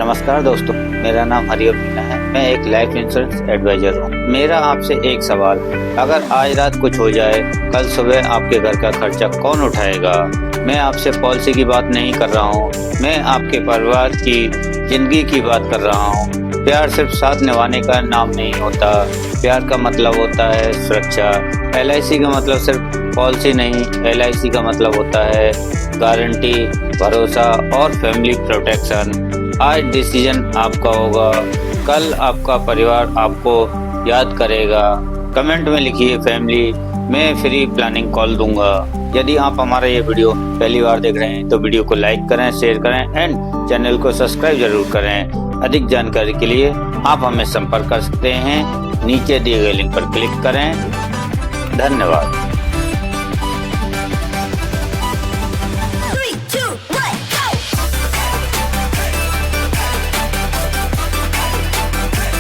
नमस्कार दोस्तों, मेरा नाम हरी और मीना है। मैं एक लाइफ इंश्योरेंस एडवाइजर हूँ। मेरा आपसे एक सवाल, अगर आज रात कुछ हो जाए, कल सुबह आपके घर का खर्चा कौन उठाएगा? मैं आपसे पॉलिसी की बात नहीं कर रहा हूँ, मैं आपके परिवार की जिंदगी की बात कर रहा हूँ। प्यार सिर्फ साथ निभाने का नाम नहीं होता, प्यार का मतलब होता है सुरक्षा। LIC का मतलब सिर्फ पॉलिसी नहीं, LIC का मतलब होता है गारंटी, भरोसा और फैमिली प्रोटेक्शन। आज डिसीजन आपका होगा, कल आपका परिवार आपको याद करेगा। कमेंट में लिखिए फैमिली, मैं फ्री प्लानिंग कॉल दूंगा। यदि आप हमारा ये वीडियो पहली बार देख रहे हैं तो वीडियो को लाइक करें, शेयर करें एंड चैनल को सब्सक्राइब जरूर करें। अधिक जानकारी के लिए आप हमें संपर्क कर सकते हैं। नीचे दिए गए लिंक पर क्लिक करें। धन्यवाद।